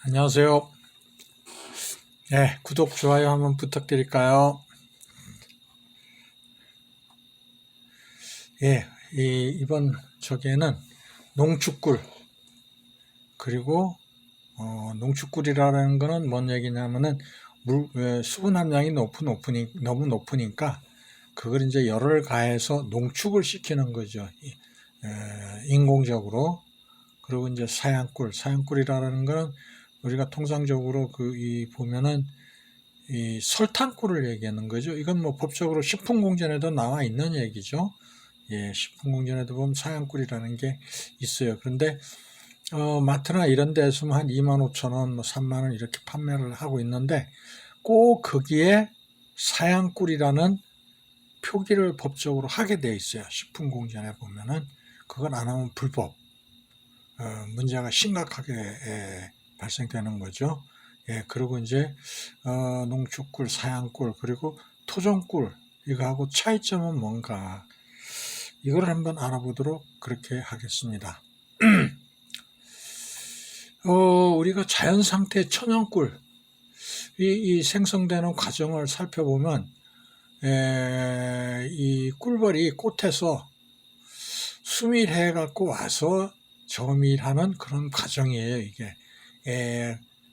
안녕하세요. 네, 구독, 좋아요 한번 부탁드릴까요? 예, 이번 저기에는 농축꿀, 그리고 농축꿀이라는 거는 뭔 얘기냐면은 수분 함량이 너무 높으니까 그걸 이제 열을 가해서 농축을 시키는 거죠. 인공적으로. 그리고 이제 사양꿀이라는 거는 우리가 통상적으로 보면은 이 설탕꿀을 얘기하는 거죠. 이건 뭐 법적으로 식품공전에도 나와 있는 얘기죠. 예, 식품공전에도 보면 사양꿀이라는 게 있어요. 그런데 마트나 이런 데서 한 25,000원, 뭐 3만원 이렇게 판매를 하고 있는데 꼭 거기에 사양꿀이라는 표기를 법적으로 하게 돼 있어요. 식품공전에 보면은 그걸 안 하면 불법. 문제가 심각하게 발생되는 거죠. 예, 그리고 이제 농축꿀, 사양꿀, 그리고 토종꿀 이거하고 차이점은 뭔가 이걸 한번 알아보도록 그렇게 하겠습니다. 우리가 자연 상태 천연꿀 이 생성되는 과정을 살펴보면 이 꿀벌이 꽃에서 수밀해 갖고 와서 저밀하는 그런 과정이에요. 이게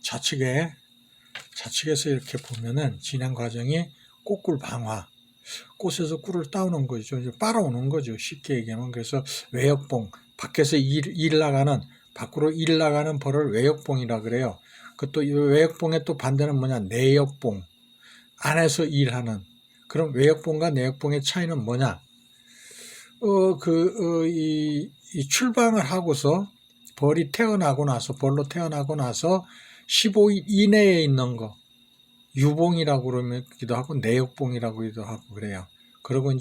좌측에서 이렇게 보면은 진행 과정이 꽃꿀 방화, 꽃에서 꿀을 따오는 거죠. 이제 빨아오는 거죠. 쉽게 얘기하면. 그래서 외역봉, 밖에서 밖으로 일 나가는 벌을 외역봉이라 그래요. 그것도 이 외역봉의 또 반대는 뭐냐? 내역봉. 안에서 일하는. 그럼 외역봉과 내역봉의 차이는 뭐냐? 이 출방을 하고서 벌로 태어나고 나서 15일 이내에 있는 거, 유봉이라고 그러기도 하고, 내역봉이라고도 하고 그래요. 그리고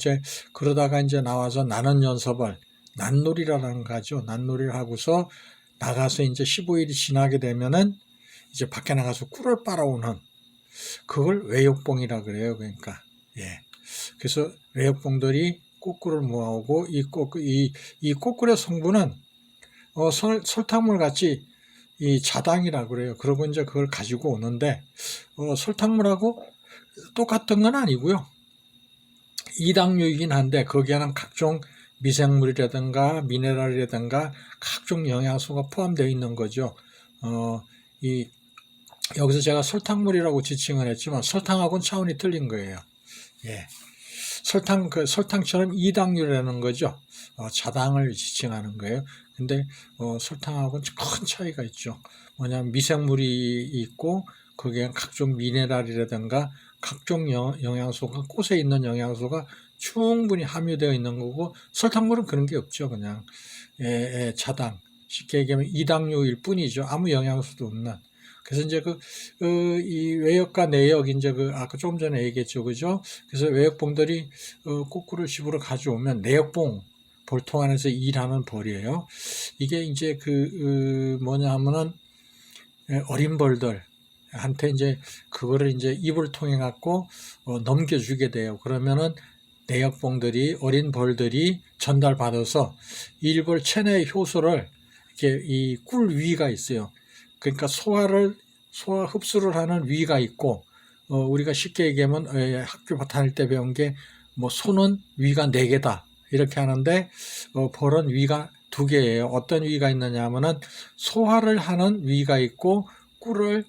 그러다가 나와서 나는 연서벌, 난놀이라는 거죠. 난놀이를 하고서 나가서 15일이 지나게 되면은 이제 밖에 나가서 꿀을 빨아오는, 그걸 외역봉이라 그래요. 그러니까, 예. 그래서 외역봉들이 꽃꿀을 모아오고, 이 꽃꿀의 성분은, 설탕물 같이 이 자당이라 그래요. 그러고 그걸 가지고 오는데, 설탕물하고 똑같은 건 아니고요. 이당류이긴 한데, 거기에는 각종 미생물이라든가, 미네랄이라든가, 각종 영양소가 포함되어 있는 거죠. 여기서 제가 설탕물이라고 지칭을 했지만, 설탕하고는 차원이 틀린 거예요. 예. 설탕처럼 이당류라는 거죠. 자당을 지칭하는 거예요. 근데 설탕하고는 큰 차이가 있죠. 뭐냐면 미생물이 있고 거기에 각종 미네랄이라든가 각종 영양소가 꽃에 있는 영양소가 충분히 함유되어 있는 거고 설탕물은 그런 게 없죠. 그냥 자당, 쉽게 얘기하면 이당류일 뿐이죠. 아무 영양소도 없는. 그래서 이 외역과 내역, 아까 조금 전에 얘기했죠. 그죠? 그래서 외역봉들이, 꽃꿀을 집으로 가져오면 내역봉, 벌통 안에서 일하는 벌이에요. 이게 뭐냐 하면은, 어린 벌들, 한테 그거를 입을 통해 갖고, 넘겨주게 돼요. 그러면은, 내역봉들이, 어린 벌들이 전달받아서 일벌 체내의 효소를, 이렇게 이 꿀 위가 있어요. 그러니까 소화 흡수를 하는 위가 있고, 우리가 쉽게 얘기하면 학교 다닐 때 배운 게 뭐 소는 위가 4개다 이렇게 하는데 벌은 위가 2개예요. 어떤 위가 있느냐 하면은 소화를 하는 위가 있고 꿀을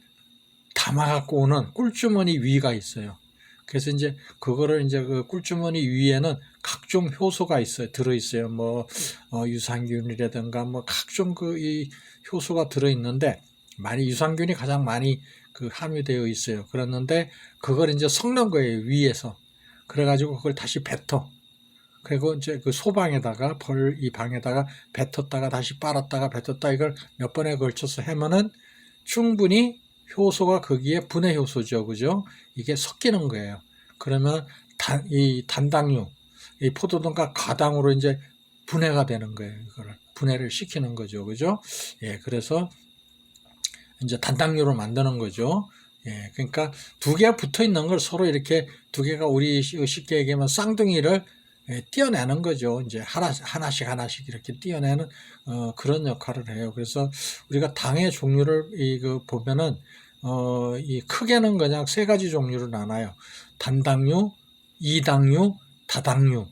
담아 갖고 오는 꿀주머니 위가 있어요. 그래서 그거를 그 꿀주머니 위에는 각종 효소가 들어 있어요. 뭐 유산균이라든가 뭐 각종 이 효소가 들어 있는데 유산균이 가장 많이 함유되어 있어요. 그랬는데 그걸 섞는 거예요. 위에서. 그래가지고 그걸 다시 뱉어. 그리고 그 소방에다가 이 방에다가 뱉었다가 다시 빨았다가 뱉었다 이걸 몇 번에 걸쳐서 하면은 충분히 효소가 거기에 분해 효소죠. 그죠? 이게 섞이는 거예요. 그러면 이 단당류, 이 포도당과 가당으로 분해가 되는 거예요. 이거를 분해를 시키는 거죠. 그죠? 예, 그래서 단당류로 만드는 거죠. 예, 그러니까 2개가 붙어 있는 걸 서로 이렇게 2개가 우리 쉽게 얘기하면 쌍둥이를 띄어내는 거죠. 이제 하나씩 이렇게 띄어내는 그런 역할을 해요. 그래서 우리가 당의 종류를 보면은 이 크게는 그냥 세 가지 종류로 나눠요. 단당류, 이당류, 다당류.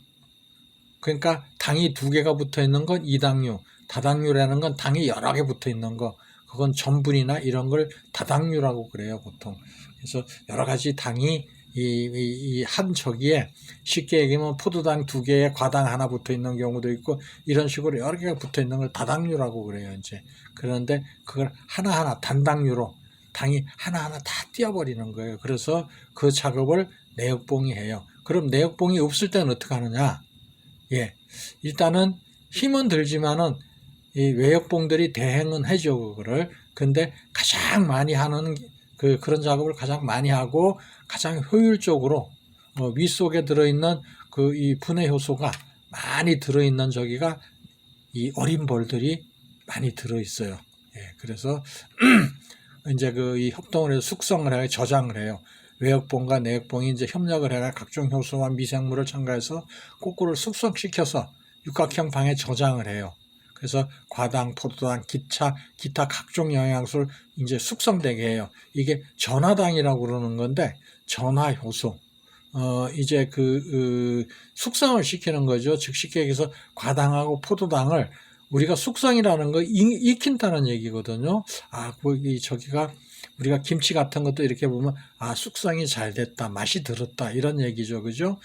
그러니까 당이 두 개가 붙어 있는 건 이당류, 다당류라는 건 당이 여러 개 붙어 있는 거. 그건 전분이나 이런 걸 다당류라고 그래요, 보통. 그래서 여러 가지 당이 이 한 저기에 쉽게 얘기하면 포도당 두 개에 과당 하나 붙어 있는 경우도 있고 이런 식으로 여러 개가 붙어 있는 걸 다당류라고 그래요, 이제. 그런데 그걸 하나하나 단당류로 당이 하나하나 다 띄어버리는 거예요. 그래서 그 작업을 내역봉이 해요. 그럼 내역봉이 없을 때는 어떻게 하느냐? 예. 일단은 힘은 들지만은 이 외역봉들이 대행은 해줘, 그거를. 근데 가장 많이 하는 그런 작업을 가장 많이 하고 가장 효율적으로 위 속에 들어있는 이 분해 효소가 많이 들어있는 저기가 이 어린 벌들이 많이 들어있어요. 예, 그래서 이제 이 협동을 해서 숙성을 해서 저장을 해요. 외역봉과 내역봉이 이제 협력을 해가 각종 효소와 미생물을 첨가해서 거꾸로 숙성시켜서 육각형 방에 저장을 해요. 그래서 과당, 포도당, 기타 각종 영양소를 이제 숙성되게 해요. 이게 전하당이라고 그러는 건데 전하효소. 이제 숙성을 시키는 거죠. 즉 쉽게 얘기해서 과당하고 포도당을 우리가 숙성이라는 거 익힌다는 얘기거든요. 저기가 우리가 김치 같은 것도 이렇게 보면 숙성이 잘 됐다, 맛이 들었다 이런 얘기죠, 그죠?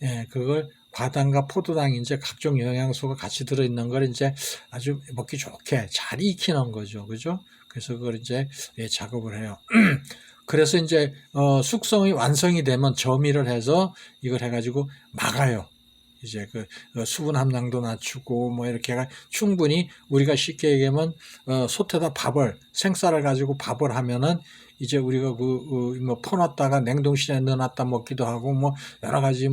예, 그걸 과당과 포도당 이제 각종 영양소가 같이 들어있는 걸 이제 아주 먹기 좋게 잘 익히는 거죠, 그죠? 그래서 그걸 이제 작업을 해요. 그래서 이제 숙성이 완성이 되면 점의를 해서 이걸 해가지고 막아요. 이제 수분 함량도 낮추고 뭐 이렇게 충분히 우리가 쉽게 얘기하면 솥에다 생쌀을 가지고 밥을 하면은 이제 우리가 뭐 퍼놨다가 냉동실에 넣어놨다 먹기도 하고 뭐 여러 가지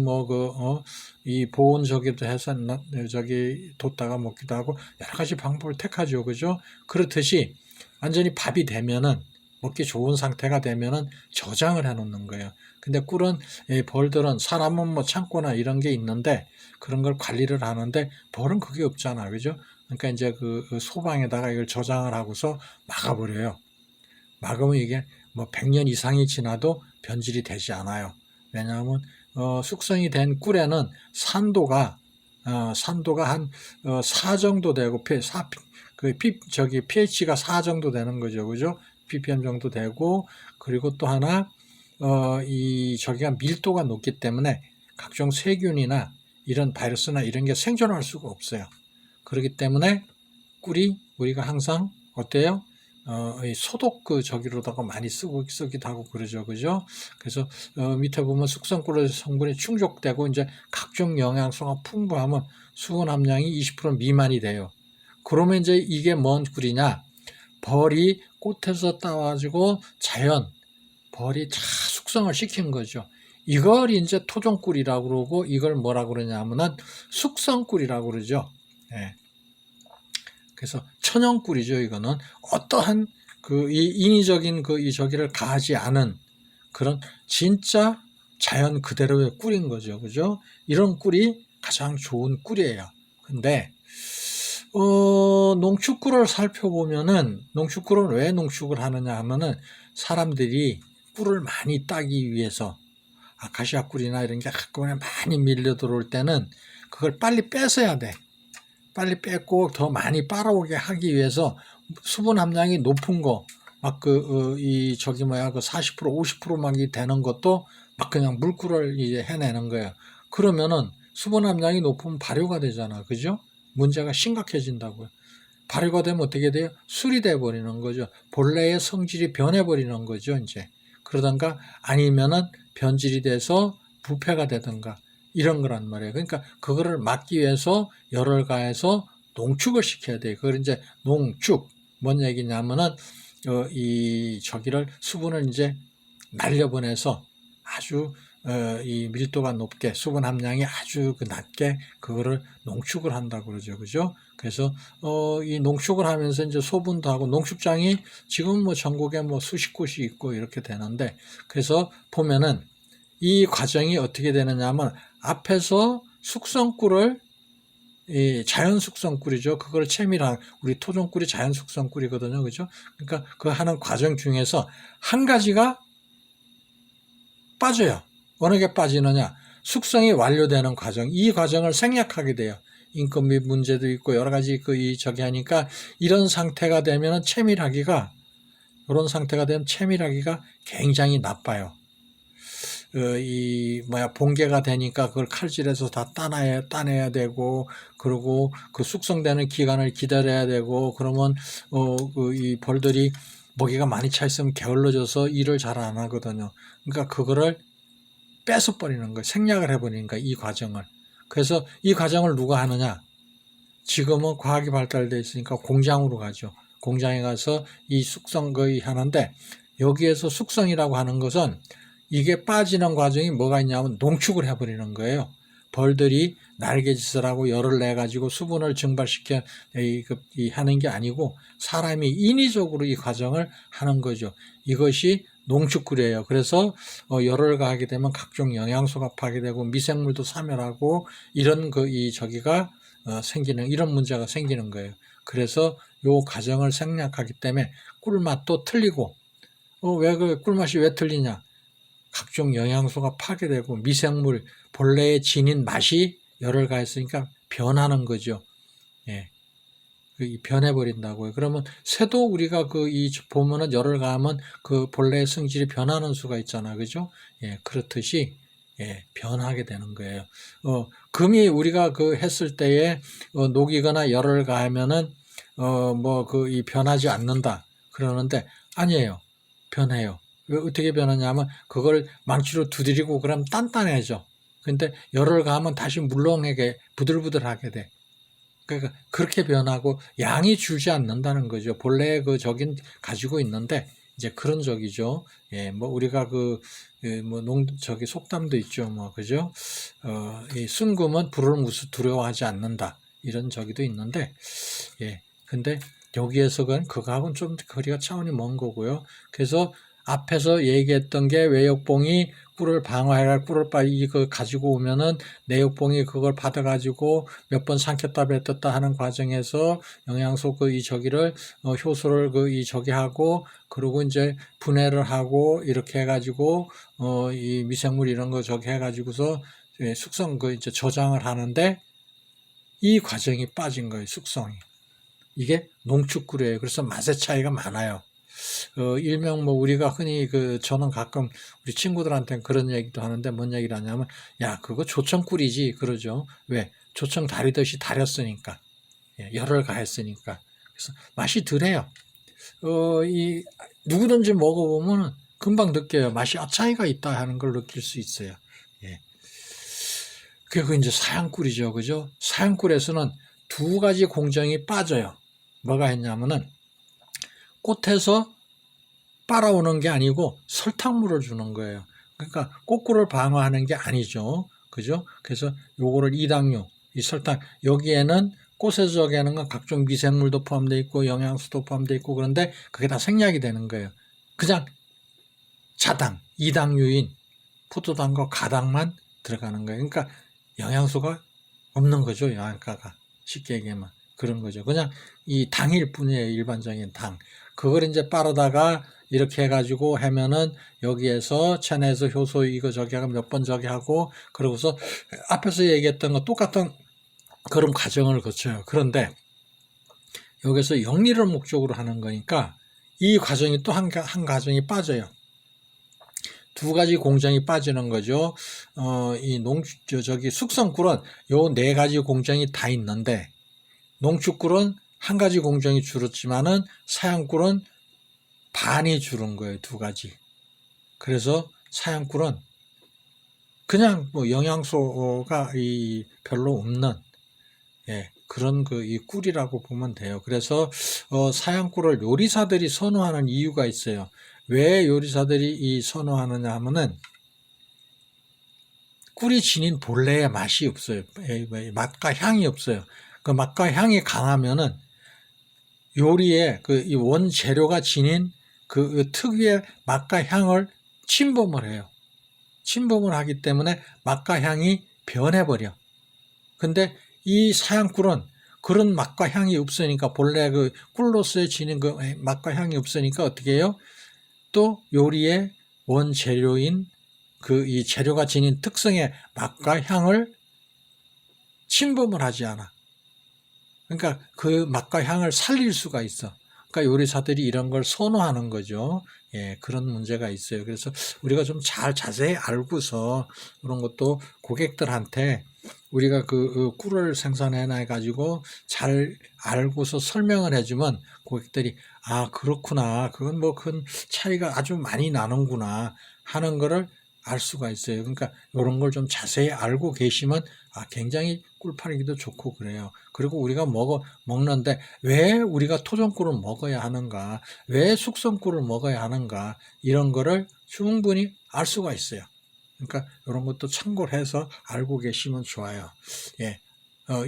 이 보온 저기도 해서 저기 뒀다가 먹기도 하고 여러 가지 방법을 택하죠, 그죠? 그렇듯이 완전히 밥이 되면은 먹기 좋은 상태가 되면은 저장을 해 놓는 거예요. 근데 벌들은 사람은 뭐 창고나 이런 게 있는데 그런 걸 관리를 하는데 벌은 그게 없잖아, 그죠? 그러니까 이제 소방에다가 이걸 저장을 하고서 막아버려요. 막으면 이게 뭐 100년 이상이 지나도 변질이 되지 않아요. 왜냐하면 숙성이 된 꿀에는 산도가 한 4 정도 되고 pH가 4 정도 되는 거죠, 그죠? ppm 정도 되고 그리고 또 하나 저기가 밀도가 높기 때문에 각종 세균이나 이런 바이러스나 이런 게 생존할 수가 없어요. 그렇기 때문에 꿀이 우리가 항상 어때요? 소독 저기로다가 많이 쓰기도 하고 그러죠, 그죠? 그래서 밑에 보면 숙성꿀의 성분이 충족되고 이제 각종 영양소가 풍부하면 수분 함량이 20% 미만이 돼요. 그러면 이제 이게 뭔 꿀이냐? 벌이 꽃에서 따가지고 벌이 다 숙성을 시킨 거죠. 이걸 이제 토종꿀이라고 그러고 이걸 뭐라고 그러냐면은 숙성꿀이라고 그러죠. 예. 그래서 천연꿀이죠. 이거는 어떠한 인위적인 저기를 가하지 않은 그런 진짜 자연 그대로의 꿀인 거죠. 그죠? 이런 꿀이 가장 좋은 꿀이에요. 근데 농축꿀을 살펴보면은 농축꿀은 왜 농축을 하느냐 하면은 사람들이 꿀을 많이 따기 위해서 아카시아 꿀이나 이런 게 한꺼번에 많이 밀려 들어올 때는 그걸 빨리 뺏어야 돼. 빨리 뺏고 더 많이 빨아오게 하기 위해서 수분 함량이 높은 거, 막 40% 50%막 되는 것도 막 그냥 물꿀을 이제 해내는 거예요. 그러면은 수분 함량이 높으면 발효가 되잖아. 그죠? 문제가 심각해진다고요. 발효가 되면 어떻게 돼요? 술이 돼버리는 거죠. 본래의 성질이 변해버리는 거죠, 이제. 그러던가 아니면은 변질이 돼서 부패가 되던가 이런 거란 말이에요. 그러니까 그거를 막기 위해서 열을 가해서 농축을 시켜야 돼요. 그걸 이제 농축, 뭔 얘기냐면은 저기를 수분을 이제 날려보내서 아주 이 밀도가 높게 수분 함량이 아주 낮게 그거를 농축을 한다고 그러죠, 그죠? 그래서 이 농축을 하면서 이제 소분도 하고 농축장이 지금 뭐 전국에 뭐 수십 곳이 있고 이렇게 되는데 그래서 보면은 이 과정이 어떻게 되느냐면 앞에서 숙성꿀을 이 자연 숙성꿀이죠. 그걸 채밀한 우리 토종꿀이 자연 숙성꿀이거든요. 그죠? 그러니까 그 하는 과정 중에서 한 가지가 빠져요. 어느 게 빠지느냐? 숙성이 완료되는 과정. 이 과정을 생략하게 돼요. 인건비 문제도 있고 여러 가지 저기 하니까 이런 상태가 되면은 채밀하기가 이런 상태가 되면 채밀하기가 굉장히 나빠요. 봉개가 되니까 그걸 칼질해서 다 따내야 되고, 그리고 그 숙성되는 기간을 기다려야 되고, 그러면, 이 벌들이 먹이가 많이 차 있으면 게을러져서 일을 잘 안 하거든요. 그러니까 그거를 뺏어버리는 거예요. 생략을 해버리는 거예요. 이 과정을. 그래서 이 과정을 누가 하느냐? 지금은 과학이 발달되어 있으니까 공장으로 가죠. 공장에 가서 이 숙성 거의 하는데, 여기에서 숙성이라고 하는 것은 이게 빠지는 과정이 뭐가 있냐면 농축을 해버리는 거예요. 벌들이 날개짓을 하고 열을 내가지고 수분을 증발시켜 하는 게 아니고 사람이 인위적으로 이 과정을 하는 거죠. 이것이 농축꿀이에요. 그래서 열을 가하게 되면 각종 영양소가 파괴되고 미생물도 사멸하고 이런 저기가 생기는 이런 문제가 생기는 거예요. 그래서 요 과정을 생략하기 때문에 꿀맛도 틀리고 왜 그 꿀맛이 왜 틀리냐? 각종 영양소가 파괴되고 미생물 본래의 진인 맛이 열을 가했으니까 변하는 거죠. 예. 변해버린다고요. 그러면 새도 우리가 보면은 열을 가하면 그 본래의 성질이 변하는 수가 있잖아. 그죠? 예. 그렇듯이 예, 변하게 되는 거예요. 금이 우리가 했을 때에 녹이거나 열을 가하면은 변하지 않는다 그러는데 아니에요. 변해요. 왜 어떻게 변하냐면 그걸 망치로 두드리고 그럼 단단해져. 근데 열을 가하면 다시 물렁하게 부들부들하게 돼. 그러니까 그렇게 변하고 양이 줄지 않는다는 거죠. 본래 저긴 가지고 있는데 이제 그런 적이죠. 예, 우리가 저기 속담도 있죠. 그죠? 이 순금은 불을 무수 두려워하지 않는다. 이런 저기도 있는데, 예. 근데 여기에서 그거하고는 좀 거리가 차원이 먼 거고요. 그래서 앞에서 얘기했던 게 외역봉이 꿀을 방어해라 꿀을 빨리 가지고 오면은 내역봉이 그걸 받아가지고 몇 번 삼켰다 뱉었다 하는 과정에서 영양소 저기를 효소를 저기 하고 그리고 이제 분해를 하고 이렇게 해가지고 이 미생물 이런 거 저기 해가지고서 숙성 이제 저장을 하는데 이 과정이 빠진 거예요. 숙성이. 이게 농축꿀이에요. 그래서 맛의 차이가 많아요. 일명 우리가 흔히 저는 가끔 우리 친구들한테는 그런 얘기도 하는데 뭔 얘기를 하냐면 야 그거 조청꿀이지 그러죠. 왜? 조청 다리듯이 다렸으니까. 예, 열을 가했으니까. 그래서 맛이 덜해요. 누구든지 먹어보면 금방 느껴요. 맛이 차이가 있다 하는 걸 느낄 수 있어요. 예. 그리고 이제 사양꿀이죠. 그죠? 사양꿀에서는 두 가지 공정이 빠져요. 뭐가 했냐면은 꽃에서 빨아오는 게 아니고 설탕물을 주는 거예요. 그러니까 꽃꿀을 방어하는 게 아니죠. 그죠? 그래서 요거를 이당류, 이 설탕, 여기에는 꽃에서 저기 하는 건 각종 미생물도 포함되어 있고 영양소도 포함되어 있고 그런데 그게 다 생략이 되는 거예요. 그냥 자당, 이당류인 포도당과 가당만 들어가는 거예요. 그러니까 영양소가 없는 거죠. 영양가가. 쉽게 얘기하면. 그런 거죠. 그냥 이 당일 뿐이에요. 일반적인 당. 그걸 이제 빨아다가 이렇게 해가지고 하면은 여기에서 체내에서 효소 이거 저기 하고 몇 번 저기 하고 그러고서 앞에서 얘기했던 거 똑같은 그런 과정을 거쳐요. 그런데 여기서 영리를 목적으로 하는 거니까 이 과정이 또 한 과정이 빠져요. 두 가지 공정이 빠지는 거죠. 저기 숙성꿀은 요 네 가지 공정이 다 있는데 농축꿀은 한 가지 공정이 줄었지만은 사양꿀은 반이 줄은 거예요. 두 가지. 그래서 사양꿀은 그냥 영양소가 별로 없는 그런 이 꿀이라고 보면 돼요. 그래서 사양꿀을 요리사들이 선호하는 이유가 있어요. 왜 요리사들이 선호하느냐 하면은 꿀이 지닌 본래의 맛이 없어요. 맛과 향이 없어요. 그 맛과 향이 강하면은 요리에 이 원재료가 지닌 그 특유의 맛과 향을 침범을 해요. 침범을 하기 때문에 맛과 향이 변해버려. 근데 이 사양꿀은 그런 맛과 향이 없으니까, 본래 그 꿀로서의 지닌 그 맛과 향이 없으니까 어떻게 해요? 또 요리의 원재료인 그 이 재료가 지닌 특성의 맛과 향을 침범을 하지 않아. 그러니까 그 맛과 향을 살릴 수가 있어. 그러니까 요리사들이 이런 걸 선호하는 거죠. 예, 그런 문제가 있어요. 그래서 우리가 좀 자세히 알고서 그런 것도 고객들한테 우리가 그 꿀을 생산해 가지고 잘 알고서 설명을 해주면 고객들이 아, 그렇구나. 그건 뭐 큰 차이가 아주 많이 나는구나 하는 거를 알 수가 있어요. 그러니까 이런 걸 좀 자세히 알고 계시면 아, 굉장히 꿀 팔기도 좋고 그래요. 그리고 우리가 먹는데 왜 우리가 토종꿀을 먹어야 하는가? 왜 숙성꿀을 먹어야 하는가? 이런 거를 충분히 알 수가 있어요. 그러니까 이런 것도 참고를 해서 알고 계시면 좋아요. 예,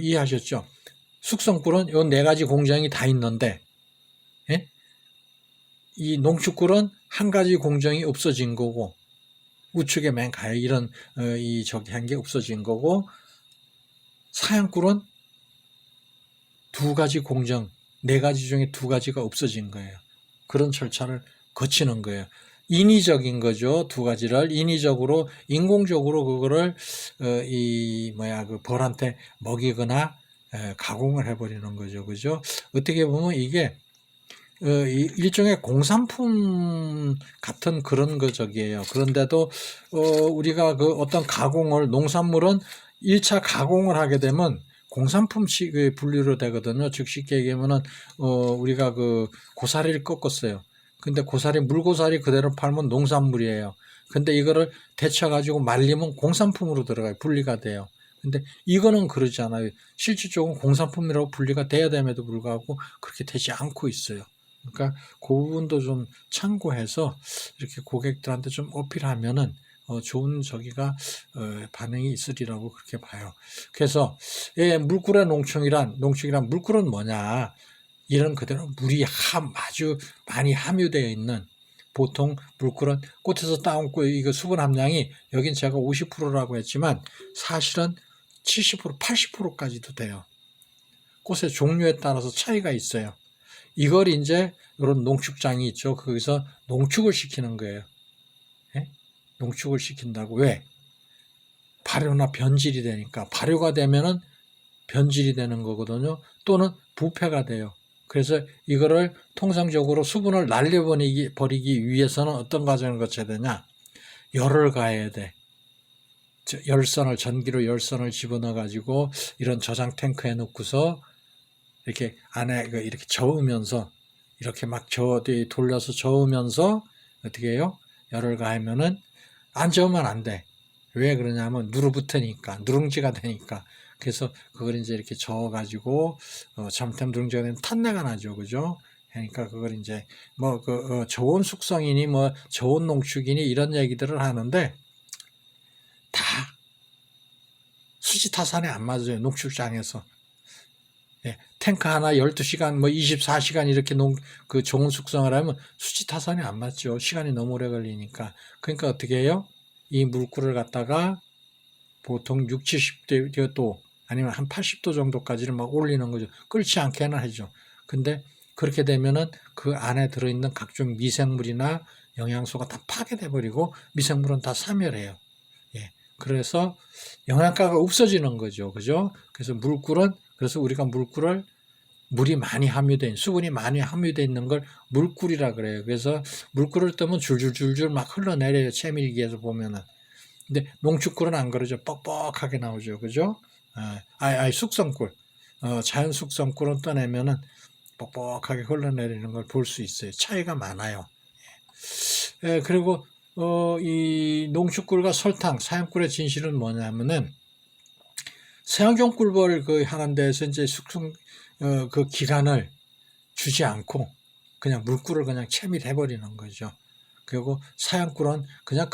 이해하셨죠? 숙성꿀은 요 네 가지 공정이 다 있는데, 예? 이 농축꿀은 한 가지 공정이 없어진 거고, 우측에 맨 가에 이런 이 저기 한 게 없어진 거고, 사양꿀은 두 가지 공정, 네 가지 중에 두 가지가 없어진 거예요. 그런 절차를 거치는 거예요. 인위적인 거죠. 두 가지를 인위적으로 인공적으로 그거를 그 벌한테 먹이거나 가공을 해버리는 거죠. 그죠? 어떻게 보면 이게 일종의 공산품 같은 그런 거적이에요. 그런데도 우리가 그 어떤 가공을 농산물은 1차 가공을 하게 되면 공산품식 분류로 되거든요. 즉 쉽게 얘기하면은 우리가 그 고사리를 꺾었어요. 근데 물고사리 그대로 팔면 농산물이에요. 근데 이거를 데쳐 가지고 말리면 공산품으로 들어가요. 분리가 돼요. 근데 이거는 그러지 않아요. 실질적으로 공산품이라고 분리가 돼야 됨에도 불구하고 그렇게 되지 않고 있어요. 그러니까 그 부분도 좀 참고해서 이렇게 고객들한테 좀 어필하면은 좋은 저기가 반응이 있으리라고 그렇게 봐요. 그래서 물꿀의 농축이란 물꿀은 뭐냐? 이런 그대로 물이 아주 많이 함유되어 있는, 보통 물꿀은 꽃에서 따온 이거 수분 함량이 여긴 제가 50%라고 했지만 사실은 70%, 80%까지도 돼요. 꽃의 종류에 따라서 차이가 있어요. 이걸 이제 이런 농축장이 있죠. 거기서 농축을 시키는 거예요. 예? 농축을 시킨다고. 왜? 발효나 변질이 되니까. 발효가 되면은 변질이 되는 거거든요. 또는 부패가 돼요. 그래서 이거를 통상적으로 수분을 날려버리기 위해서는 어떤 과정을 거쳐야 되냐? 열을 가해야 돼. 전기로 열선을 집어넣어 가지고 이런 저장 탱크에 넣고서 이렇게 안에 이렇게 저으면서 이렇게 막 돌려서 저으면서 어떻게 해요? 열을 가하면은 안 저으면 안 돼. 왜 그러냐면 누르붙으니까, 누룽지가 되니까. 그래서 그걸 이제 이렇게 저어가지고 잘못하면 누룽지가 되면 탄내가 나죠, 그죠? 그러니까 그걸 이제 저온 숙성이니 저온 농축이니 이런 얘기들을 하는데 다 수지타산에 안 맞아요, 농축장에서. 예, 탱크 하나 12시간, 24시간 이렇게 좋은 숙성을 하면 수지타산이 안 맞죠. 시간이 너무 오래 걸리니까. 그러니까 어떻게 해요? 이 물꿀을 갖다가 보통 6, 70도 아니면 한 80도 정도까지를 막 올리는 거죠. 끓지 않게는 하죠. 근데 그렇게 되면은 그 안에 들어있는 각종 미생물이나 영양소가 다 파괴돼 버리고 미생물은 다 사멸해요. 예. 그래서 영양가가 없어지는 거죠. 그죠? 그래서 우리가 물꿀을 물이 많이 함유된, 수분이 많이 함유되어 있는 걸 물꿀이라 그래요. 그래서 물꿀을 뜨면 줄줄줄줄 막 흘러내려요. 채밀기에서 보면은. 근데 농축꿀은 안 그러죠. 뻑뻑하게 나오죠. 그죠? 숙성꿀. 자연 숙성꿀은 떠내면은 뻑뻑하게 흘러내리는 걸 볼 수 있어요. 차이가 많아요. 그리고 이 농축꿀과 설탕, 사양꿀의 진실은 뭐냐면은 세양종 꿀벌 하는 데서 이제 숙성 그 기간을 주지 않고 그냥 물꿀을 그냥 채밀해 버리는 거죠. 그리고 사양꿀은 그냥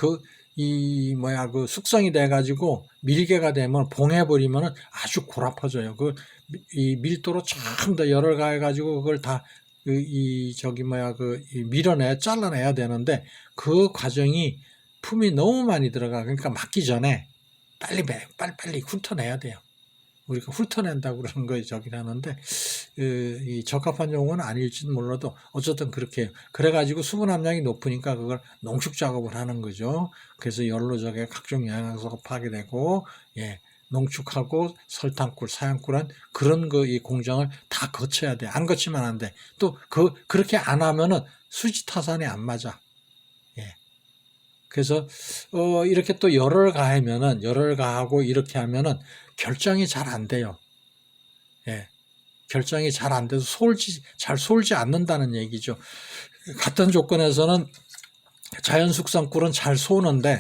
숙성이 돼 가지고 밀개가 되면 봉해 버리면 아주 고라퍼져요. 이 밀도로 참 더 열을 가해 가지고 그걸 다 잘라내야 되는데 그 과정이 품이 너무 많이 들어가. 그러니까 맞기 전에 빨리 훑어내야 돼요. 우리가 훑어낸다고 그러는 거에 저기 하는데, 이 적합한 용어는 아닐지는 몰라도 어쨌든 그렇게 해요. 그래가지고 수분 함량이 높으니까 그걸 농축 작업을 하는 거죠. 그래서 열로 저게 각종 영양소가 파괴되고, 예, 농축하고 설탕꿀, 사양꿀한 그런 이 공정을 다 거쳐야 돼. 안 거치면 안 돼. 또 그렇게 안 하면은 수지타산이 안 맞아. 예. 그래서 이렇게 또 열을 가하고 이렇게 하면은 결정이 잘 안 돼요. 예. 결정이 잘 안 돼서 잘 솔지 않는다는 얘기죠. 같은 조건에서는 자연 숙성 꿀은 잘 소는데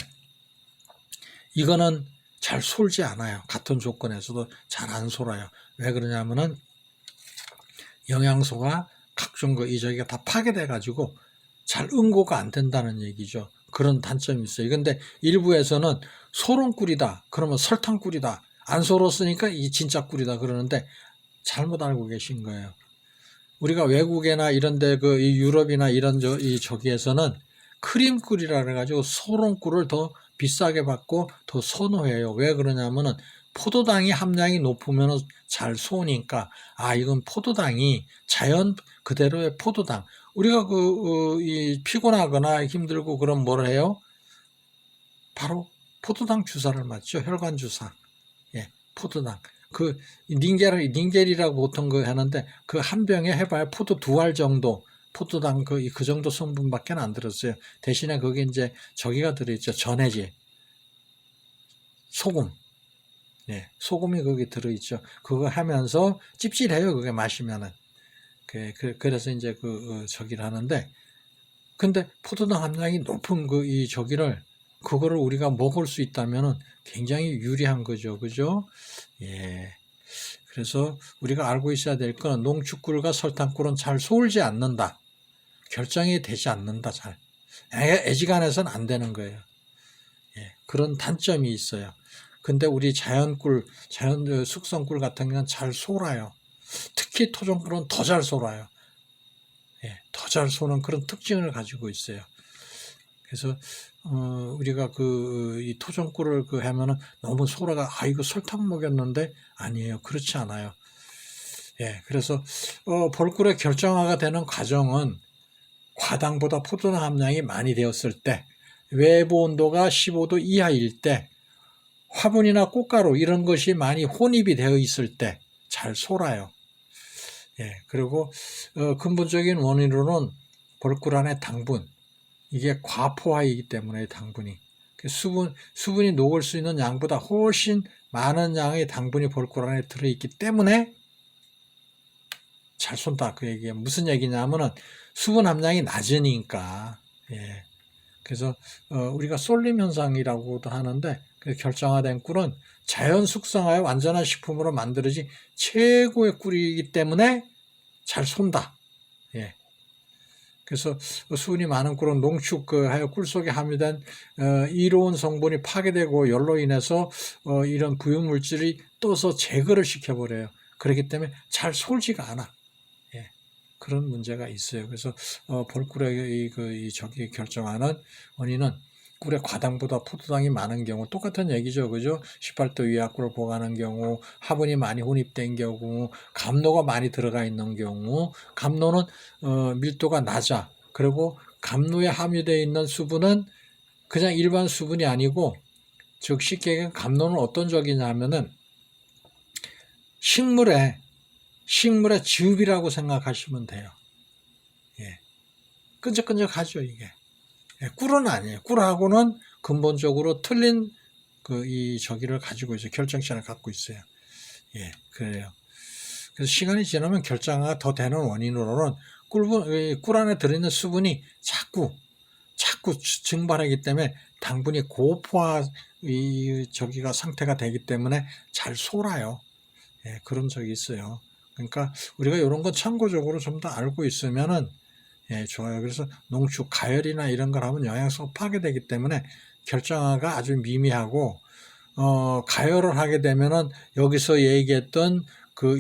이거는 잘 솔지 않아요. 같은 조건에서도 잘 안 솔아요. 왜 그러냐면은 영양소가 각종 이저기가 다 파괴돼 가지고 잘 응고가 안 된다는 얘기죠. 그런 단점이 있어요. 근데 일부에서는 소론 꿀이다. 그러면 설탕 꿀이다. 안 솔었으니까 이 진짜 꿀이다 그러는데 잘못 알고 계신 거예요. 우리가 외국이나 이런데 이 유럽이나 이런 저기에서는 크림 꿀이라 그래가지고 소론 꿀을 더 비싸게 받고 더 선호해요. 왜 그러냐면은 포도당이 함량이 높으면 잘 쏘니까 이건 포도당이 자연 그대로의 포도당. 우리가 이 피곤하거나 힘들고 그럼 뭘 해요? 바로 포도당 주사를 맞죠. 혈관 주사. 예, 포도당. 닌겔이라고 보통 하는데 그 한 병에 해봐야 포도 2알 정도 포도당 그 정도 성분밖에 안 들었어요. 대신에 거기 이제 저기가 들어있죠. 전해질. 소금. 예, 소금이 거기 들어있죠. 그거 하면서 찝찝해요. 그게 마시면은. 그래서 이제 저기를 하는데, 근데 포도당 함량이 높은 이 저기를, 그거를 우리가 먹을 수 있다면은 굉장히 유리한 거죠. 그죠? 예. 그래서 우리가 알고 있어야 될 건 농축꿀과 설탕꿀은 잘 소울지 않는다. 결정이 되지 않는다. 잘. 애지간해서는 안 되는 거예요. 예. 그런 단점이 있어요. 근데 우리 자연 숙성꿀 같은 경우는 잘 솔아요. 특히 토종꿀은 더 잘 솔아요. 예, 더 잘 소는 그런 특징을 가지고 있어요. 그래서 우리가 이 토종꿀을 하면은 너무 소라가 이거 설탕 먹였는데 아니에요. 그렇지 않아요. 예, 그래서 벌꿀의 결정화가 되는 과정은 과당보다 포도당 함량이 많이 되었을 때, 외부 온도가 15도 이하일 때, 화분이나 꽃가루 이런 것이 많이 혼입이 되어 있을 때 잘 솔아요. 예, 그리고 근본적인 원인으로는 벌꿀 안에 당분, 이게 과포화이기 때문에 당분이 수분이 녹을 수 있는 양보다 훨씬 많은 양의 당분이 벌꿀 안에 들어있기 때문에 잘 쏜다. 그 얘기가 무슨 얘기냐면은 수분 함량이 낮으니까. 예. 그래서 우리가 쏠림 현상이라고도 하는데 그 결정화된 꿀은 자연 숙성하여 완전한 식품으로 만들어진 최고의 꿀이기 때문에 잘 쏜다. 예. 그래서 수분이 많은 꿀은 농축하여 꿀 속에 함유된 이로운 성분이 파괴되고 열로 인해서 이런 부유물질이 떠서 제거를 시켜버려요. 그렇기 때문에 잘 솔지가 않아. 예. 그런 문제가 있어요. 그래서 벌꿀의 저기 결정하는 원인은 꿀의 과당보다 포도당이 많은 경우 똑같은 얘기죠. 그죠? 18도 이하 꿀을 보관하는 경우, 화분이 많이 혼입된 경우, 감로가 많이 들어가 있는 경우, 감로는 밀도가 낮아. 그리고 감로에 함유되어 있는 수분은 그냥 일반 수분이 아니고, 즉 쉽게 얘기하면 감로는 어떤 적이냐면은 식물의 즙이라고 생각하시면 돼요. 예. 끈적끈적하죠, 이게. 예, 꿀은 아니에요. 꿀하고는 근본적으로 틀린 이 저기를 가지고 있어요. 결정체를 갖고 있어요. 예, 그래요. 그래서 시간이 지나면 결정화가 더 되는 원인으로는 꿀 안에 들어있는 수분이 자꾸 증발하기 때문에 당분이 고포화 저기가 상태가 되기 때문에 잘 솔아요. 예, 그런 적이 있어요. 그러니까 우리가 이런 건 참고적으로 좀 더 알고 있으면은 예, 좋아요. 그래서 농축, 가열이나 이런 걸 하면 영양소가 파괴되기 때문에 결정화가 아주 미미하고, 가열을 하게 되면은 여기서 얘기했던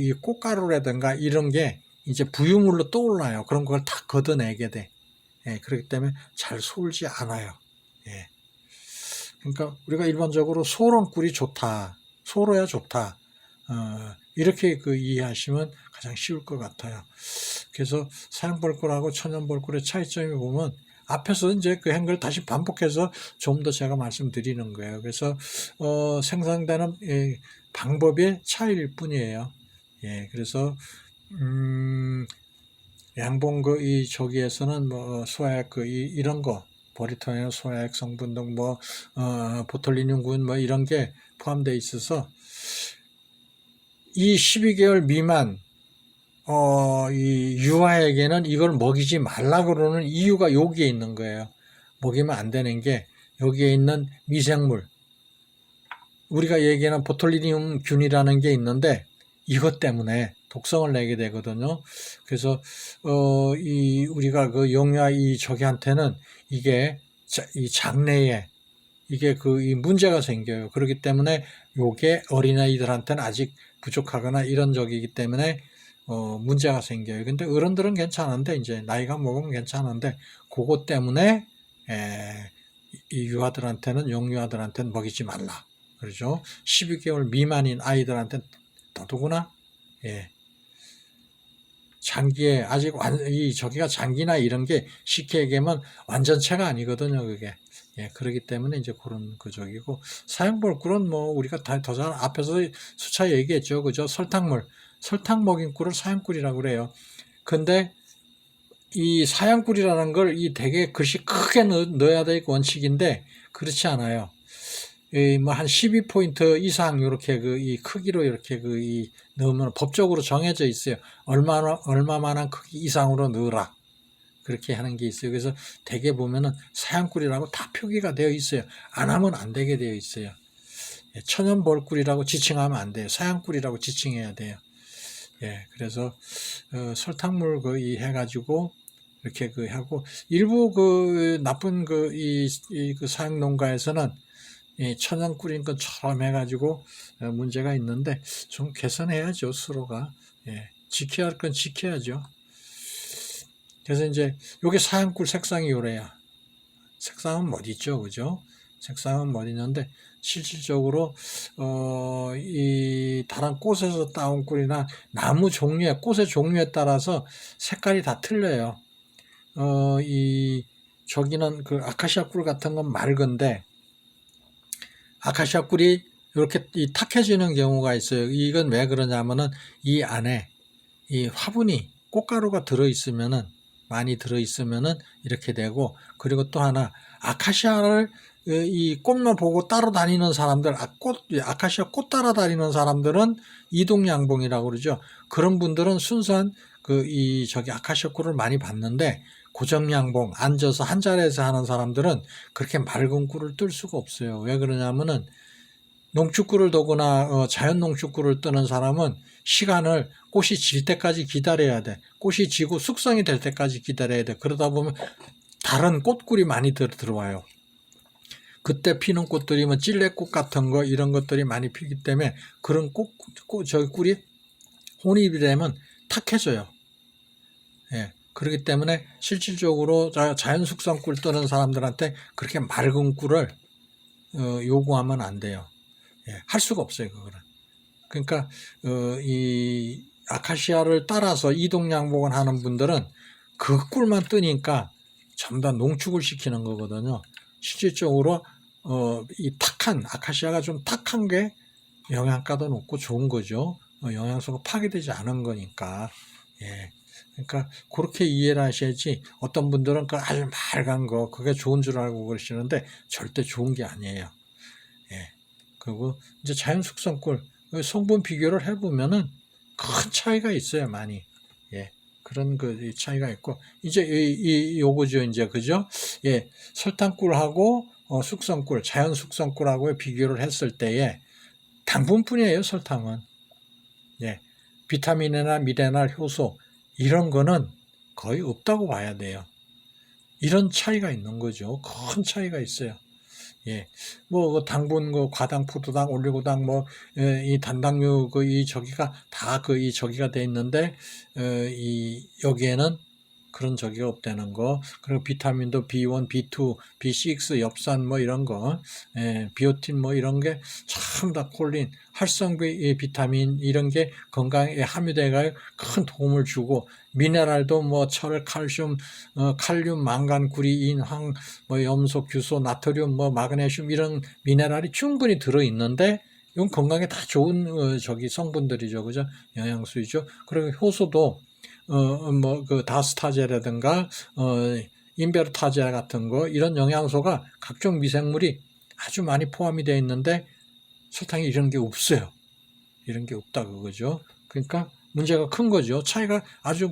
이 꽃가루라든가 이런 게 이제 부유물로 떠올라요. 그런 걸 다 걷어내게 돼. 예, 그렇기 때문에 잘 솔지 않아요. 예. 그러니까 우리가 일반적으로 소런 꿀이 좋다. 소로야 좋다. 이렇게 이해하시면 가장 쉬울 것 같아요. 그래서 사양벌꿀하고 천연벌꿀의 차이점이 보면 앞에서 이제 그 한 걸 다시 반복해서 좀 더 제가 말씀드리는 거예요. 그래서 생산되는 방법의 차이일 뿐이에요. 예, 그래서 양봉 저기에서는 뭐 소화약 이런 거 보리톤이나 소화약 성분 등 뭐 보톨리듐군 뭐 이런 게 포함되어 있어서 이 12개월 미만 이 유아에게는 이걸 먹이지 말라 그러는 이유가 여기에 있는 거예요. 먹이면 안 되는 게 여기에 있는 미생물, 우리가 얘기하는 보톨리듐균이라는 게 있는데 이것 때문에 독성을 내게 되거든요. 그래서 우리가 영유아 저기한테는 이게 이 장내에 이게 이 문제가 생겨요. 그렇기 때문에 요게 어린아이들한테는 아직 부족하거나 이런 적이기 때문에 문제가 생겨요. 근데 어른들은 괜찮은데 이제 나이가 먹으면 괜찮은데 그것 때문에 이 유아들한테는 영유아들한테는 먹이지 말라. 그렇죠? 12개월 미만인 아이들한테는 더더구나 장기에 아직 저기가 장기나 이런 게 쉽게 얘기하면 완전체가 아니거든요. 그게. 그렇기 때문에 이제 그런 저기고 사양벌꿀은 뭐 우리가 더 잘 앞에서 수차 얘기했죠. 그죠? 설탕 먹인 꿀을 사양꿀이라고 그래요. 근데 이 사양꿀이라는 걸 되게 글씨 크게 넣어야 될 원칙인데 그렇지 않아요. 뭐 한 12포인트 이상 이렇게 이 크기로 이렇게 넣으면 법적으로 정해져 있어요. 얼마만한 크기 이상으로 넣으라. 그렇게 하는 게 있어요. 그래서 대개 보면은 사양꿀이라고 다 표기가 되어 있어요. 안 하면 안 되게 되어 있어요. 천연벌꿀이라고 지칭하면 안 돼요. 사양꿀이라고 지칭해야 돼요. 그래서 설탕물 해가지고 이렇게 하고 일부 나쁜 사양 농가에서는 천연꿀인 것처럼 해가지고 문제가 있는데 좀 개선해야죠. 서로가 지켜야 할 건 지켜야죠. 그래서 이제 요게 사양꿀 색상이 요래야. 색상은 못 있죠, 그죠? 색상은 못 있는데 실질적으로 이 다른 꽃에서 따온 꿀이나 나무 종류에 꽃의 종류에 따라서 색깔이 다 틀려요. 저기는 아카시아 꿀 같은 건 맑은데 아카시아 꿀이 이렇게 탁해지는 경우가 있어요. 이건 왜 그러냐면은 이 안에 이 화분이 꽃가루가 들어있으면은 많이 들어있으면은 이렇게 되고, 그리고 또 하나 아카시아를 이 꽃만 보고 따라다니는 사람들, 아카시아 꽃 따라다니는 사람들은 이동양봉이라고 그러죠. 그런 분들은 순수한 저기 아카시아 꿀을 많이 봤는데, 고정양봉 앉아서 한 자리에서 하는 사람들은 그렇게 맑은 꿀을 뜰 수가 없어요. 왜 그러냐면은 농축꿀을 두거나 자연 농축꿀을 뜨는 사람은 시간을 꽃이 질 때까지 기다려야 돼. 꽃이 지고 숙성이 될 때까지 기다려야 돼. 그러다 보면 다른 꽃꿀이 많이 들어와요. 그때 피는 꽃들이 뭐 찔레꽃 같은 거 이런 것들이 많이 피기 때문에 그런 저기 꿀이 혼입이 되면 탁해져요. 그렇기 때문에 실질적으로 자연 숙성 꿀 뜨는 사람들한테 그렇게 맑은 꿀을 요구하면 안 돼요. 할 수가 없어요, 그거는. 그러니까 이 아카시아를 따라서 이동양봉을 하는 분들은 그 꿀만 뜨니까 전부 다 농축을 시키는 거거든요. 실질적으로 이 탁한 아카시아가 좀 탁한 게 영양가도 높고 좋은 거죠. 영양소가 파괴되지 않은 거니까. 그러니까 그렇게 이해를 하셔야지, 어떤 분들은 아주 맑은 거 그게 좋은 줄 알고 그러시는데 절대 좋은 게 아니에요. 그리고 이제 자연 숙성꿀 성분 비교를 해보면은 큰 차이가 있어요, 많이. 그런 차이가 있고, 이제 요거죠, 이제 그죠? 설탕꿀하고 숙성꿀, 자연 숙성꿀하고 비교를 했을 때에 당분뿐이에요, 설탕은. 비타민이나 미네랄, 효소 이런 거는 거의 없다고 봐야 돼요. 이런 차이가 있는 거죠. 큰 차이가 있어요. 뭐 당분, 과당, 포도당, 올리고당, 뭐 이 단당류 이 저기가 다 이 저기가 돼 있는데 여기에는 그런 적이 없다는 거. 그리고 비타민도 B1, B2, B6, 엽산 뭐 이런 거, 비오틴 뭐 이런 게 참 다 콜린, 활성비 비타민 이런 게 건강에 함유돼가 큰 도움을 주고, 미네랄도 뭐 철, 칼슘, 칼륨, 망간, 구리, 인, 황, 뭐 염소, 규소, 나트륨, 뭐 마그네슘 이런 미네랄이 충분히 들어 있는데 이건 건강에 다 좋은 성분들이죠, 그죠? 영양소이죠. 그리고 효소도 뭐 그 다스타제라든가 인베르타제 같은 거 이런 영양소가 각종 미생물이 아주 많이 포함이 되어 있는데 설탕에 이런 게 없어요. 이런 게 없다 그거죠. 그러니까 문제가 큰 거죠. 차이가 아주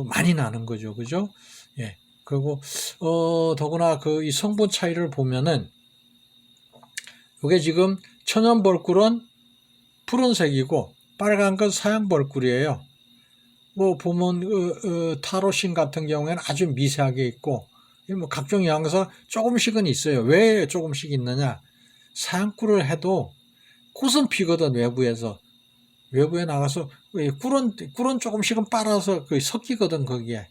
많이 나는 거죠, 그죠? 예. 그리고 더구나 이 성분 차이를 보면은 이게 지금 천연 벌꿀은 푸른색이고 빨간 건 서양 벌꿀이에요. 뭐 보면 타로신 같은 경우에는 아주 미세하게 있고 뭐 각종 영양소가 조금씩은 있어요. 왜 조금씩 있느냐? 서양꿀을 해도 꽃은 피거든. 외부에 나가서 꿀은 조금씩은 빨아서 섞이거든 거기에.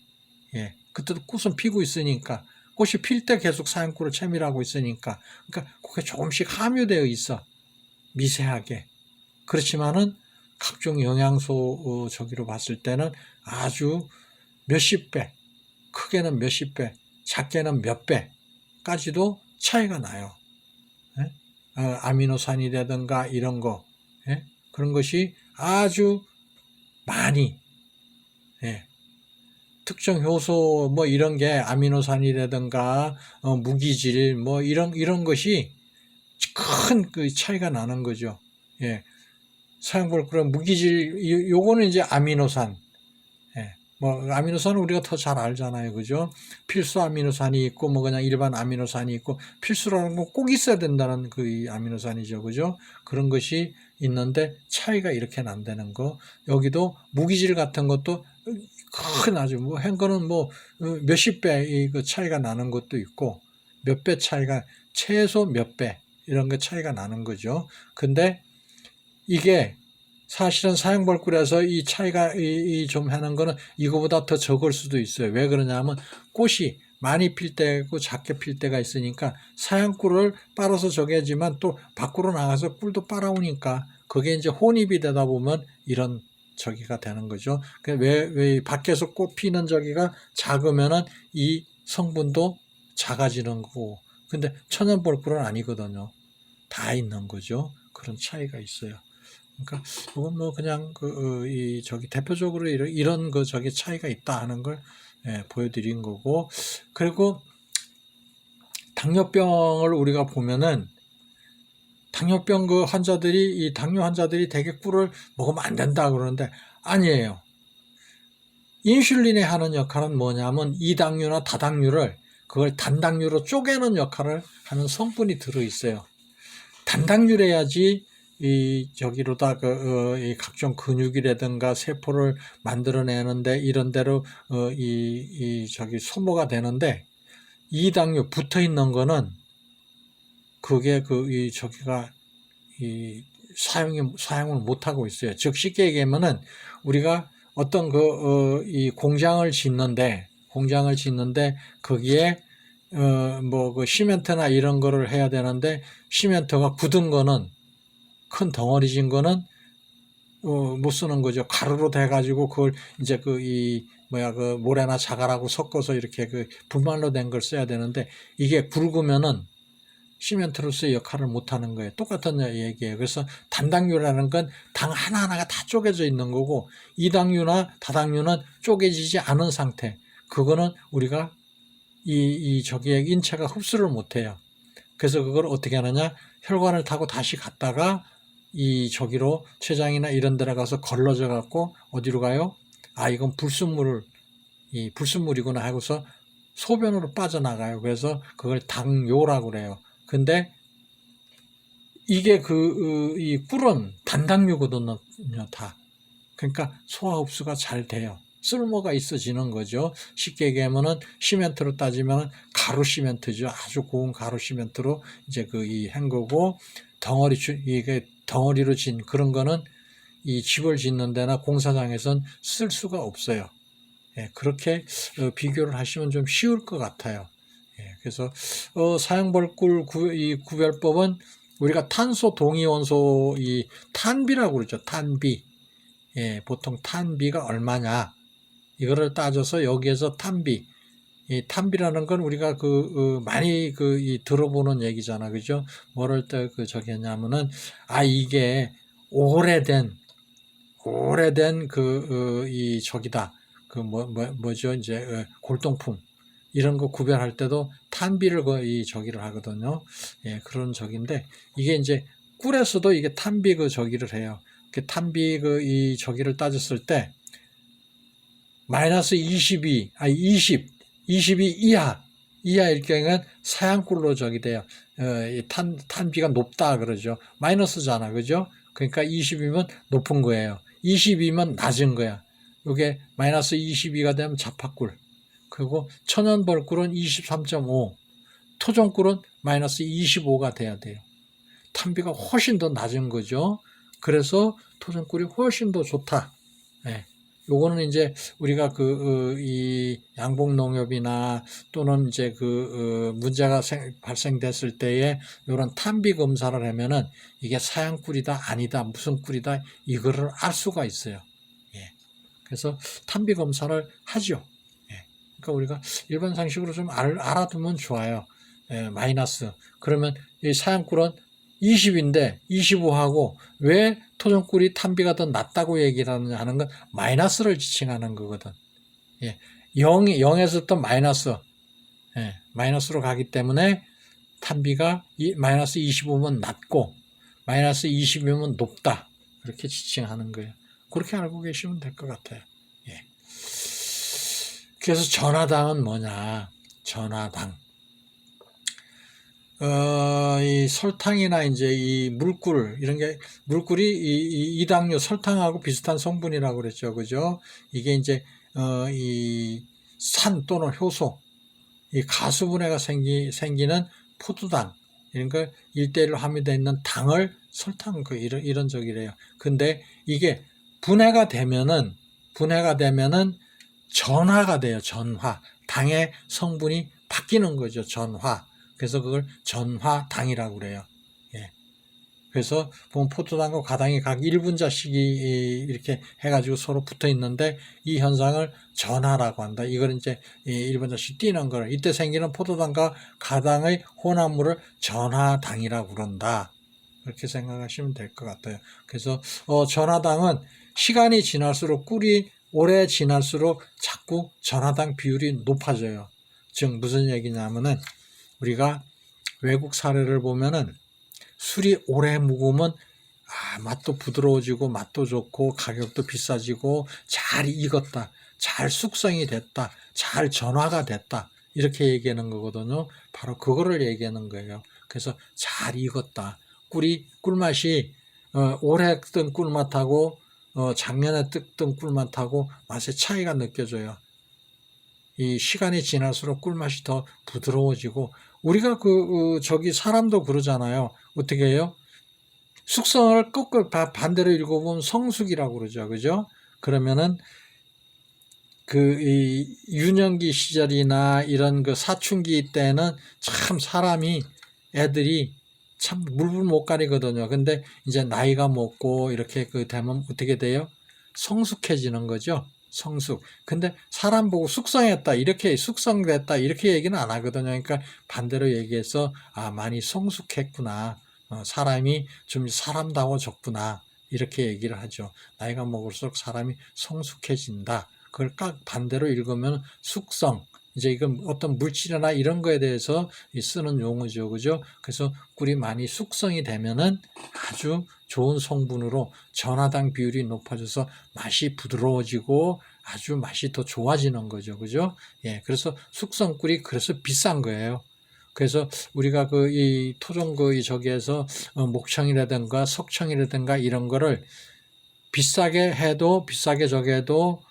예, 그때도 꽃은 피고 있으니까 꽃이 필 때 계속 서양꿀을 채밀하고 있으니까 그러니까 그게 조금씩 함유되어 있어. 미세하게. 그렇지만은 각종 영양소 저기로 봤을 때는 아주 몇십 배, 크게는 몇십 배, 작게는 몇 배까지도 차이가 나요. 예? 아미노산이라든가 이런 거, 예? 그런 것이 아주 많이, 예. 특정 효소 뭐 이런 게 아미노산이라든가 무기질 뭐 이런 것이 큰 차이가 나는 거죠. 예. 서양벌꿀은 무기질, 요거는 이제 아미노산. 예. 뭐, 아미노산은 우리가 더 잘 알잖아요. 그죠? 필수 아미노산이 있고, 뭐, 그냥 일반 아미노산이 있고, 필수라는 건 꼭 있어야 된다는 아미노산이죠. 그죠? 그런 것이 있는데, 차이가 이렇게 난다는 거. 여기도 무기질 같은 것도 큰 아주, 뭐, 한 거는 뭐, 몇십 배 차이가 나는 것도 있고, 몇 배 차이가, 최소 몇 배, 이런 거 차이가 나는 거죠. 근데, 이게 사실은 사양벌꿀에서 이 차이가 좀 하는 거는 이거보다 더 적을 수도 있어요. 왜 그러냐면 꽃이 많이 필 때고 작게 필 때가 있으니까 사양꿀을 빨아서 저기하지만 또 밖으로 나가서 꿀도 빨아오니까 그게 이제 혼입이 되다 보면 이런 저기가 되는 거죠. 왜 밖에서 꽃 피는 저기가 작으면은 이 성분도 작아지는 거고. 근데 천연벌꿀은 아니거든요. 다 있는 거죠. 그런 차이가 있어요. 그러니까 이건 뭐 그냥 대표적으로 이런 저기 차이가 있다 하는 걸 보여드린 거고. 그리고 당뇨병을 우리가 보면은 당뇨병 이 당뇨 환자들이 대개 꿀을 먹으면 안 된다 그러는데 아니에요. 인슐린이 하는 역할은 뭐냐면 이당류나 다당류를 그걸 단당류로 쪼개는 역할을 하는 성분이 들어 있어요. 단당류래야지 저기로다 이 각종 근육이라든가 세포를 만들어내는데 이런 데로 저기 소모가 되는데 이당류 붙어 있는 거는 그게 저기가 사용을 못 하고 있어요. 즉 쉽게 얘기하면은 우리가 어떤 이 공장을 짓는데 거기에 뭐 시멘트나 이런 거를 해야 되는데 시멘트가 굳은 거는 큰 덩어리진 거는 못 쓰는 거죠. 가루로 돼가지고 그걸 이제 모래나 자갈하고 섞어서 이렇게 분말로 된 걸 써야 되는데 이게 굵으면은 시멘트로서의 역할을 못 하는 거예요. 똑같은 얘기예요. 그래서 단당류라는 건 당 하나하나가 다 쪼개져 있는 거고 이당류나 다당류는 쪼개지지 않은 상태. 그거는 우리가 저기에 인체가 흡수를 못 해요. 그래서 그걸 어떻게 하느냐? 혈관을 타고 다시 갔다가 저기로 췌장이나 이런 데로 가서 걸러져 갖고 어디로 가요? 이건 불순물이구나 하고서 소변으로 빠져나가요. 그래서 그걸 당뇨라고 그래요. 근데 이게 이 꿀은 단당류거든요, 다. 그러니까 소화 흡수가 잘 돼요. 쓸모가 있어지는 거죠. 쉽게 얘기하면은 시멘트로 따지면 가루 시멘트죠. 아주 고운 가루 시멘트로 이제 한 거고 이게 덩어리로 진 그런 거는 이 집을 짓는 데나 공사장에선 쓸 수가 없어요. 예, 그렇게 비교를 하시면 좀 쉬울 것 같아요. 예, 그래서 사형벌꿀 이 구별법은 우리가 탄소 동위원소 이 탄비라고 그러죠. 탄비. 예, 보통 탄비가 얼마냐 이거를 따져서 여기에서 탄비. 이 탄비라는 건 우리가 많이 들어보는 얘기잖아, 그죠? 뭐를 때 저기 했냐면은 이게 오래된 이 저기다 뭐죠 이제 골동품 이런 거 구별할 때도 탄비를 이 저기를 하거든요. 예, 그런 적인데 이게 이제 꿀에서도 이게 탄비 저기를 해요. 그 탄비 이 저기를 따졌을 때 마이너스 20 이하일 경우에는 사양꿀로 저기 돼요. 탄비가 높다 그러죠. 마이너스잖아, 그죠? 그러니까 20이면 높은 거예요. 22면 낮은 거야. 이게 마이너스 22가 되면 자파꿀. 그리고 천연벌꿀은 23.5, 토종꿀은 마이너스 25가 돼야 돼요. 탄비가 훨씬 더 낮은 거죠. 그래서 토종꿀이 훨씬 더 좋다. 네. 요거는 이제 우리가 이 양봉농협이나 또는 이제 문제가 발생됐을 때에 이런 탄비 검사를 하면은 이게 사양꿀이다 아니다 무슨 꿀이다 이거를 알 수가 있어요. 예. 그래서 탄비 검사를 하죠. 예. 그러니까 우리가 일반 상식으로 좀 알아두면 좋아요. 예, 마이너스. 그러면 이 사양꿀은 20인데 25하고 왜 토종꿀이 탄비가 더 낮다고 얘기를 하는 건 마이너스를 지칭하는 거거든. 예. 0에서부터 마이너스, 예, 마이너스로 가기 때문에 탄비가 마이너스 25면 낮고 마이너스 20이면 높다. 그렇게 지칭하는 거예요. 그렇게 알고 계시면 될 것 같아요. 예. 그래서 전하당은 뭐냐? 전하당. 이 설탕이나 이제 이 물꿀, 이런 게, 물꿀이 이 이당류, 설탕하고 비슷한 성분이라고 그랬죠. 그죠? 이게 이제, 이 산 또는 효소, 이 가수분해가 생기는 포도당, 이런 걸 1대1로 함유되어 있는 당을 설탕, 이런 적이래요. 근데 이게 분해가 되면은 전화가 돼요. 전화. 당의 성분이 바뀌는 거죠. 전화. 그래서 그걸 전화당이라고 그래요. 예. 그래서 보면 포도당과 과당이 각 1분자씩이 이렇게 해가지고 서로 붙어 있는데 이 현상을 전하라고 한다. 이걸 이제 1분자씩 뛰는 거를 이때 생기는 포도당과 과당의 혼합물을 전하당이라고 그런다. 그렇게 생각하시면 될 것 같아요. 그래서 전하당은 시간이 지날수록 꿀이 오래 지날수록 자꾸 전하당 비율이 높아져요. 즉 무슨 얘기냐면은 우리가 외국 사례를 보면은 술이 오래 묵으면 맛도 부드러워지고 맛도 좋고 가격도 비싸지고 잘 익었다, 잘 숙성이 됐다, 잘 전화가 됐다 이렇게 얘기하는 거거든요. 바로 그거를 얘기하는 거예요. 그래서 잘 익었다. 꿀맛이 올해 뜬 꿀맛하고 작년에 뜬 꿀맛하고 맛의 차이가 느껴져요. 이 시간이 지날수록 꿀맛이 더 부드러워지고 우리가 저기 사람도 그러잖아요. 어떻게 해요? 숙성을 거꾸로 반대로 읽어보면 성숙이라고 그러죠. 그죠? 그러면은 이 유년기 시절이나 이런 사춘기 때는 참 애들이 참 물불 못 가리거든요. 근데 이제 나이가 먹고 이렇게 되면 어떻게 돼요? 성숙해지는 거죠. 성숙. 근데 사람 보고 숙성했다, 이렇게 숙성됐다, 이렇게 얘기는 안 하거든요. 그러니까 반대로 얘기해서 많이 성숙했구나. 사람이 좀 사람다워졌구나. 이렇게 얘기를 하죠. 나이가 먹을수록 사람이 성숙해진다. 그걸 딱 반대로 읽으면 숙성. 이제 이건 어떤 물질이나 이런 거에 대해서 쓰는 용어죠. 그죠? 그래서 꿀이 많이 숙성이 되면은 아주 좋은 성분으로 전하당 비율이 높아져서 맛이 부드러워지고 아주 맛이 더 좋아지는 거죠. 그죠? 예. 그래서 숙성꿀이 그래서 비싼 거예요. 그래서 우리가 이 토종 저기에서 목청이라든가 석청이라든가 이런 거를 비싸게 저기 해도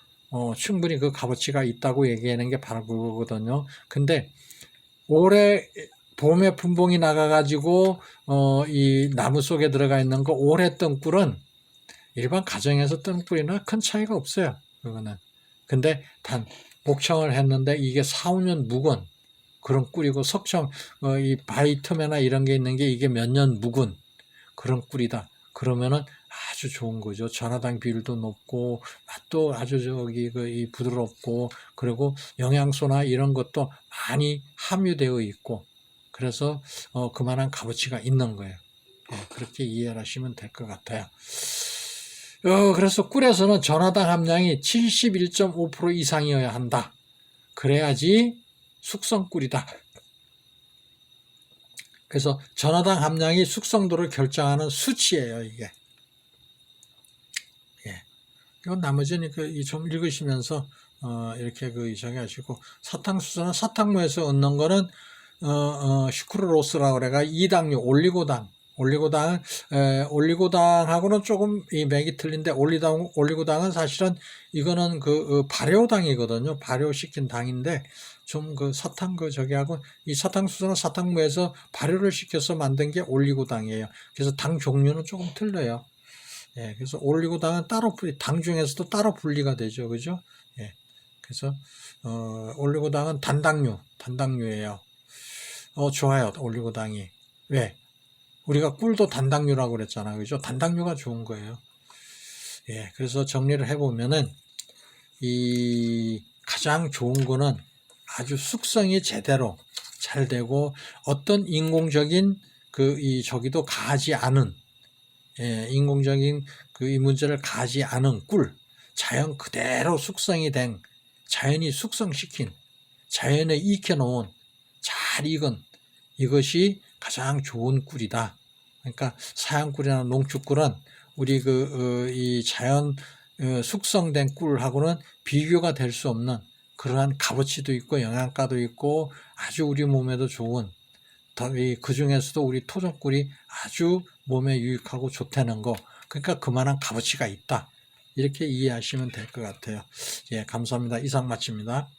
충분히 그 값어치가 있다고 얘기하는 게 바로 그거거든요. 근데 올해 봄에 분봉이 나가가지고 이 나무 속에 들어가 있는 거 오래 뜬 꿀은 일반 가정에서 뜬 꿀이나 큰 차이가 없어요. 그거는. 근데 단 목청을 했는데 이게 4, 5년 묵은 그런 꿀이고 석청 이 바이터메나 이런 게 있는 게 이게 몇 년 묵은 그런 꿀이다. 그러면은 아주 좋은 거죠. 전화당 비율도 높고 맛도 아주 이 부드럽고 그리고 영양소나 이런 것도 많이 함유되어 있고 그래서 그만한 값어치가 있는 거예요. 그렇게 이해를 하시면 될 것 같아요. 그래서 꿀에서는 전화당 함량이 71.5% 이상이어야 한다. 그래야지 숙성꿀이다. 그래서 전화당 함량이 숙성도를 결정하는 수치예요, 이게. 예. 이건 나머지는 좀 읽으시면서 이렇게 정해하시고 사탕수수는 사탕무에서 얻는 거는 슈크로로스라고 그래가 이당류 올리고당하고는 조금 이 맥이 틀린데 올리고당은 사실은 이거는 발효당이거든요. 발효시킨 당인데 좀 사탕 저기하고 이 사탕수수는 사탕무에서 발효를 시켜서 만든 게 올리고당이에요. 그래서 당 종류는 조금 틀려요. 예, 그래서 올리고당은 당 중에서도 따로 분리가 되죠. 그죠? 예. 그래서, 올리고당은 단당류예요. 좋아요. 올리고당이. 왜? 우리가 꿀도 단당류라고 그랬잖아. 그죠? 단당류가 좋은 거예요. 예. 그래서 정리를 해보면은, 가장 좋은 거는 아주 숙성이 제대로 잘 되고, 어떤 인공적인 저기도 가하지 않은, 인공적인 이 문제를 가지 않은 꿀, 자연 그대로 숙성이 된, 자연이 숙성시킨, 자연에 익혀놓은, 잘 익은 이것이 가장 좋은 꿀이다. 그러니까 사양꿀이나 농축꿀은 우리 이 자연 숙성된 꿀하고는 비교가 될 수 없는 그러한 값어치도 있고 영양가도 있고 아주 우리 몸에도 좋은 그 중에서도 우리 토종꿀이 아주 몸에 유익하고 좋다는 거, 그러니까 그만한 값어치가 있다. 이렇게 이해하시면 될 것 같아요. 예, 감사합니다. 이상 마칩니다.